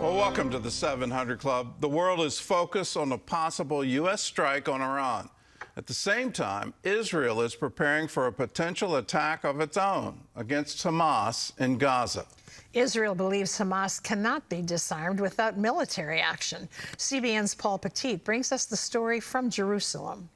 Well, welcome to the 700 Club. The world is focused on a possible U.S. strike on Iran. At the same time, Israel is preparing for a potential attack of its own against Hamas in Gaza. Israel believes Hamas cannot be disarmed without military action. CBN's Paul Petit brings us the story from Jerusalem.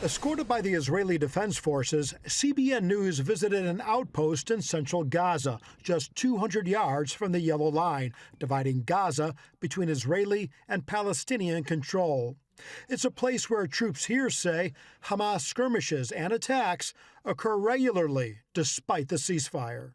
Escorted by the Israeli Defense Forces, CBN News visited an outpost in central Gaza, just 200 yards from the Yellow Line, dividing Gaza between Israeli and Palestinian control. It's a place where troops here say Hamas skirmishes and attacks occur regularly, despite the ceasefire.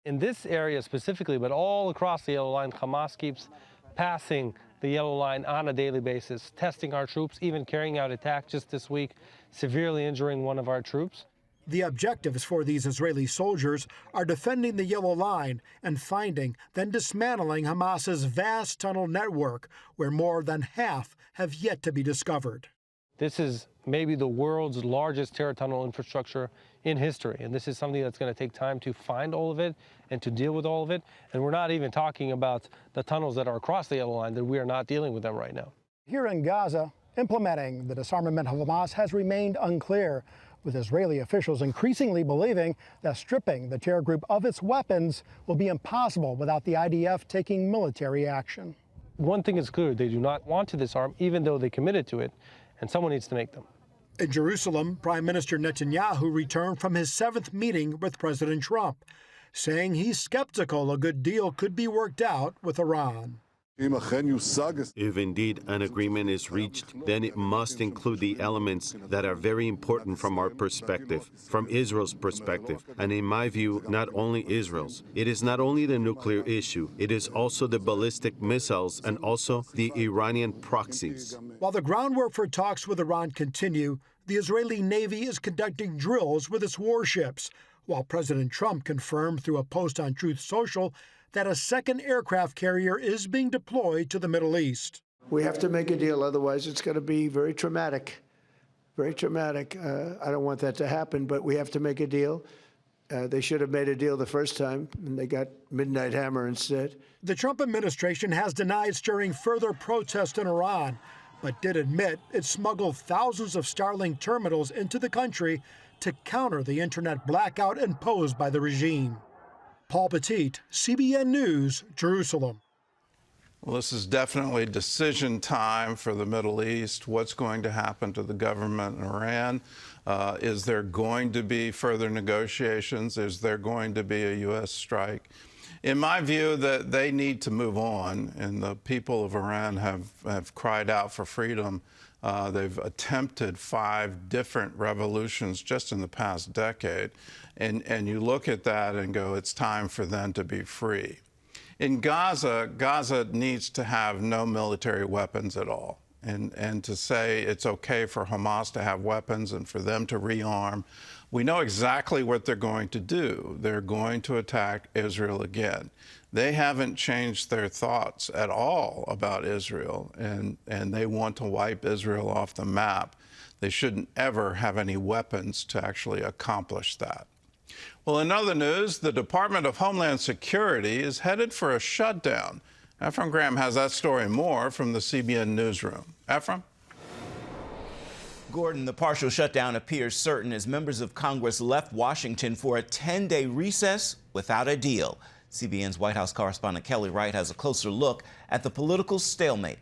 In this area specifically, but all across the Yellow Line, Hamas keeps passing the Yellow Line on a daily basis, testing our troops, even carrying out attacks just this week, severely injuring one of our troops. The objectives for these Israeli soldiers are defending the Yellow Line and finding, then dismantling Hamas's vast tunnel network, where more than half have yet to be discovered. This is maybe the world's largest terror tunnel infrastructure in history, and this is something that's going to take time to find all of it and to deal with all of it. And we're not even talking about the tunnels that are across the Yellow Line, that we are not dealing with them right now. Here in Gaza, implementing the disarmament of Hamas has remained unclear, with Israeli officials increasingly believing that stripping the terror group of its weapons will be impossible without the IDF taking military action. One thing is clear, they do not want to disarm, even though they committed to it, and someone needs to make them. In Jerusalem, Prime Minister Netanyahu returned from his 7th meeting with President Trump, saying he's skeptical a good deal could be worked out with Iran. If indeed an agreement is reached, then it must include the elements that are very important from our perspective, from Israel's perspective, and in my view, not only Israel's. It is not only the nuclear issue, it is also the ballistic missiles and also the Iranian proxies. While the groundwork for talks with Iran continue, the Israeli Navy is conducting drills with its warships, while President Trump confirmed through a post on Truth Social that a second aircraft carrier is being deployed to the Middle East. We have to make a deal, otherwise it's going to be very traumatic. Very traumatic. I don't want that to happen, but we have to make a deal. They should have made a deal the first time, and they got Midnight Hammer instead. The Trump administration has denied stirring further protest in Iran, but did admit it smuggled thousands of Starlink terminals into the country to counter the internet blackout imposed by the regime. Paul Petit, CBN News, Jerusalem. Well, this is definitely decision time for the Middle East. What's going to happen to the government in Iran? Is there going to be further negotiations? Is there going to be a U.S. strike? In my view, that they need to move on, and the people of Iran have cried out for freedom. They've attempted 5 different revolutions just in the past decade. And you look at that and go, it's time for them to be free. In Gaza, Gaza needs to have no military weapons at all. And to say it's okay for Hamas to have weapons and for them to rearm, we know exactly what they're going to do. They're going to attack Israel again. They haven't changed their thoughts at all about Israel, and they want to wipe Israel off the map. They shouldn't ever have any weapons to actually accomplish that. Well, in other news, the Department of Homeland Security is headed for a shutdown. Ephraim Graham has that story and more from the CBN newsroom. Ephraim? Gordon, the partial shutdown appears certain as members of Congress left Washington for a 10-day recess without a deal. CBN's White House correspondent Kelly Wright has a closer look at the political stalemate.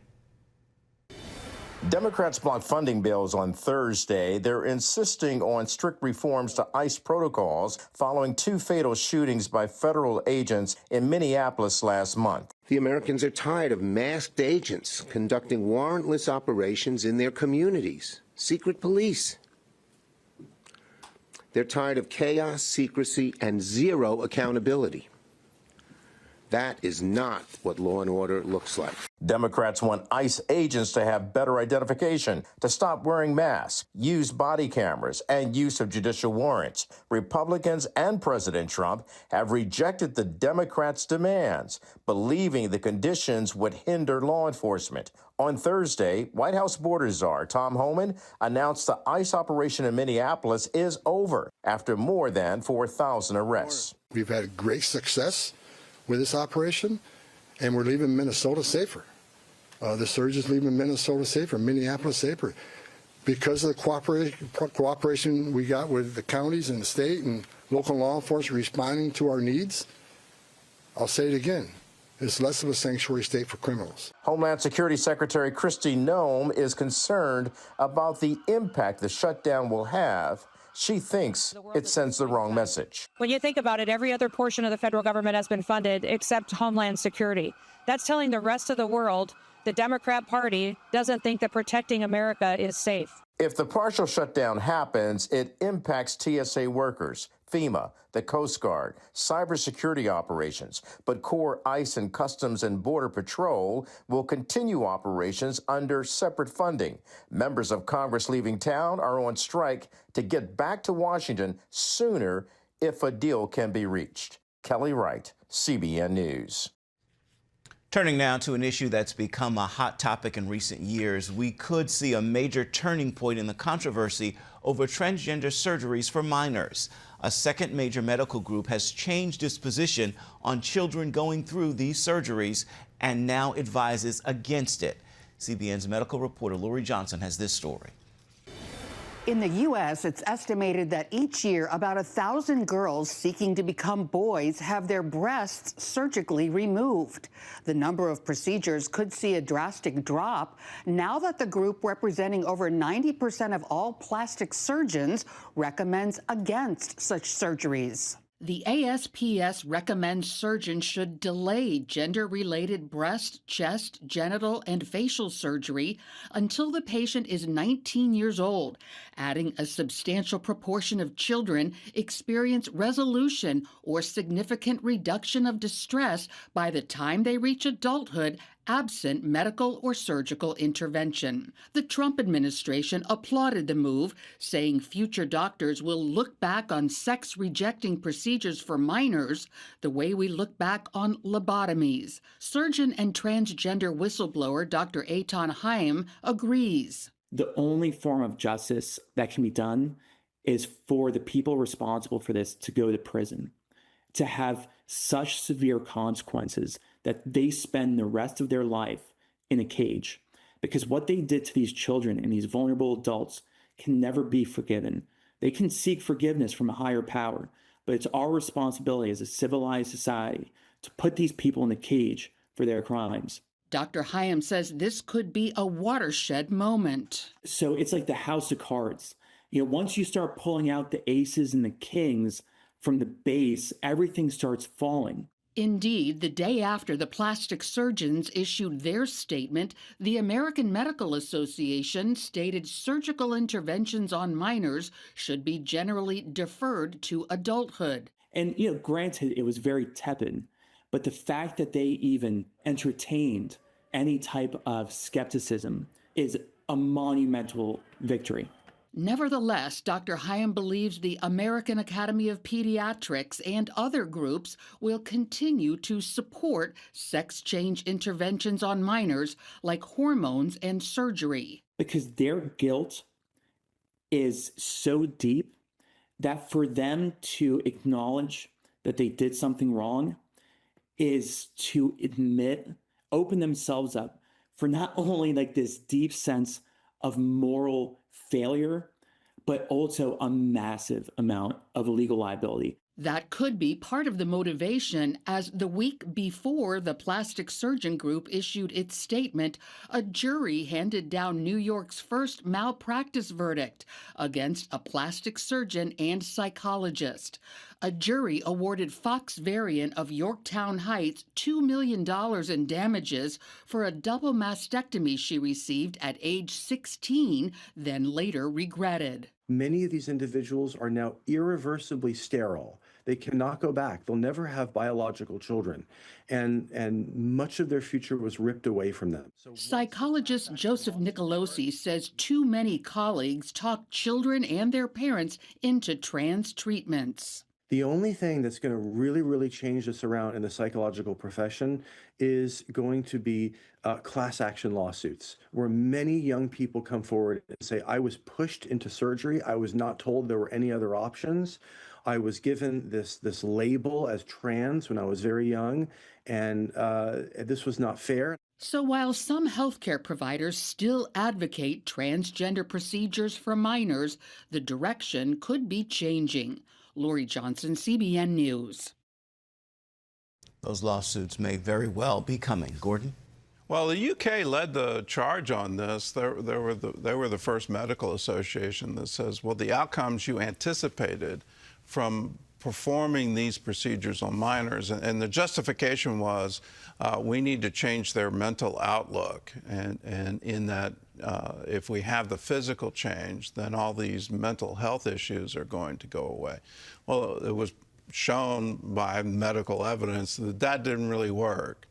Democrats blocked funding bills on Thursday. They're insisting on strict reforms to ICE protocols following 2 fatal shootings by federal agents in Minneapolis last month. The Americans are tired of masked agents conducting warrantless operations in their communities. Secret police. They're tired of chaos, secrecy, and zero accountability. That is not what law and order looks like. Democrats want ICE agents to have better identification, to stop wearing masks, use body cameras, and use of judicial warrants. Republicans and President Trump have rejected the Democrats' demands, believing the conditions would hinder law enforcement. On Thursday, White House border czar Tom Homan announced the ICE operation in Minneapolis is over after more than 4,000 arrests. We've had great success with this operation, And we're leaving Minnesota safer. The surgeons leaving Minnesota safer, Minneapolis safer, because of the cooperation we got with the counties and the state and local law enforcement responding to our needs. I'll say it again. It's less of a sanctuary state for criminals. Homeland Security Secretary Kristi Noem is concerned about the impact the shutdown will have. She thinks it sends the wrong message. When you think about it, every other portion of the federal government has been funded except Homeland Security. That's telling the rest of the world the Democrat Party doesn't think that protecting America is safe. If the partial shutdown happens, it impacts TSA workers, FEMA, the Coast Guard, cybersecurity operations, but core ICE and Customs and Border Patrol will continue operations under separate funding. Members of Congress leaving town are on strike to get back to Washington sooner if a deal can be reached. Kelly Wright, CBN News. Turning now to an issue that's become a hot topic in recent years, we could see a major turning point in the controversy over transgender surgeries for minors. A second major medical group has changed its position on children going through these surgeries and now advises against it. CBN's medical reporter Lori Johnson has this story. In the U.S., it's estimated that each year about 1,000 girls seeking to become boys have their breasts surgically removed. The number of procedures could see a drastic drop now that the group representing over 90% of all plastic surgeons recommends against such surgeries. The ASPS recommends surgeons should delay gender-related breast, chest, genital, and facial surgery until the patient is 19 years old, adding a substantial proportion of children experience resolution or significant reduction of distress by the time they reach adulthood, absent medical or surgical intervention. The Trump administration applauded the move, saying future doctors will look back on sex-rejecting procedures for minors the way we look back on lobotomies. Surgeon and transgender whistleblower Dr. Eitan Haim agrees. The only form of justice that can be done is for the people responsible for this to go to prison, to have such severe consequences that they spend the rest of their life in a cage. Because what they did to these children and these vulnerable adults can never be forgiven. They can seek forgiveness from a higher power, but it's our responsibility as a civilized society to put these people in a cage for their crimes. Dr. Haim says this could be a watershed moment. So it's like the house of cards. You know, once you start pulling out the aces and the kings from the base, everything starts falling. Indeed, the day after the plastic surgeons issued their statement, the American Medical Association stated surgical interventions on minors should be generally deferred to adulthood. And, you know, granted, it was very tepid, but the fact that they even entertained any type of skepticism is a monumental victory. Nevertheless, Dr. Haim believes the American Academy of Pediatrics and other groups will continue to support sex change interventions on minors like hormones and surgery. Because their guilt is so deep that for them to acknowledge that they did something wrong is to admit, open themselves up for not only like this deep sense of moral failure, but also a massive amount of legal liability. That could be part of the motivation, as the week before the plastic surgeon group issued its statement, a jury handed down New York's first malpractice verdict against a plastic surgeon and psychologist. A jury awarded Fox Varian of Yorktown Heights $2 million in damages for a double mastectomy she received at age 16, then later regretted. Many of these individuals are now irreversibly sterile. They cannot go back. They'll never have biological children. And much of their future was ripped away from them. Psychologist Joseph Nicolosi says too many colleagues talk children and their parents into trans treatments. The only thing that's going to really change this around in the psychological profession is going to be class action lawsuits, where many young people come forward and say, I was pushed into surgery. I was not told there were any other options. I was given this label as trans when I was very young, and this was not fair. So while some healthcare providers still advocate transgender procedures for minors, the direction could be changing. Lori Johnson, CBN News. Those lawsuits may very well be coming. Gordon? Well, the UK led the charge on this. They were the first medical association that says, well, the outcomes you anticipated from performing these procedures on minors, and the justification was we need to change their mental outlook, and in that if we have the physical change, then all these mental health issues are going to go away. Well, it was shown by medical evidence that that didn't really work.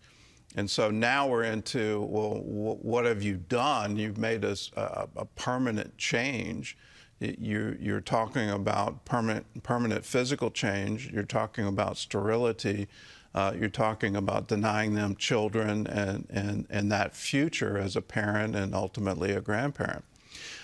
And so now we're into, well, what have you done? You've made us a permanent change. You're talking about permanent physical change. You're talking about sterility. You're talking about denying them children and that future as a parent and ultimately a grandparent.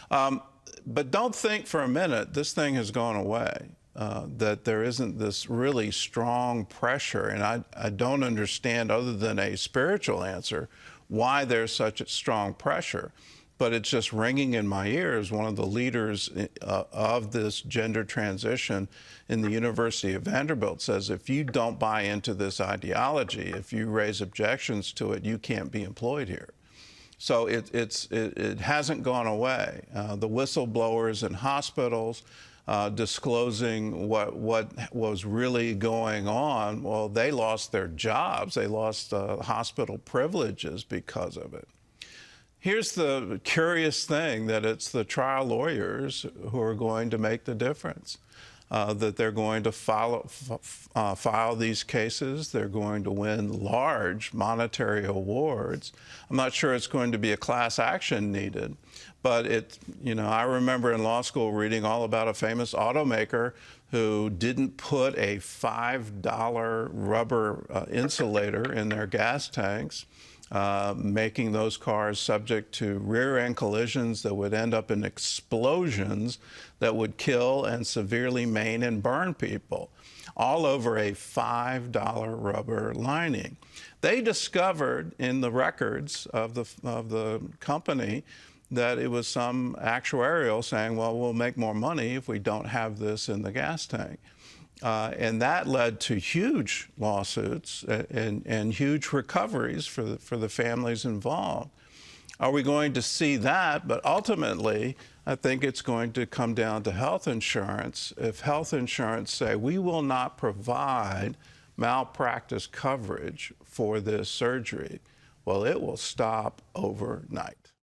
But don't think for a minute this thing has gone away. That there isn't this really strong pressure, and I don't understand, other than a spiritual answer, why there's such a strong pressure. But it's just ringing in my ears. One of the leaders of this gender transition in the University of Vanderbilt says, if you don't buy into this ideology, if you raise objections to it, you can't be employed here. So it hasn't gone away. The whistleblowers in hospitals, disclosing what was really going on, well, they lost their jobs. They lost hospital privileges because of it. Here's the curious thing, that it's the trial lawyers who are going to make the difference, that they're going to file these cases. They're going to win large monetary awards. I'm not sure it's going to be a class action needed, but I remember in law school reading all about a famous automaker who didn't put a $5 rubber insulator in their gas tanks, making those cars subject to rear-end collisions that would end up in explosions that would kill and severely maim and burn people, all over a $5 rubber lining. They discovered in the records of the company that it was some actuarial saying, well, we'll make more money if we don't have this in the gas tank. And that led to huge lawsuits and huge recoveries for the families involved. Are we going to see that? But ultimately, I think it's going to come down to health insurance. If health insurance say, we will not provide malpractice coverage for this surgery, well, it will stop overnight.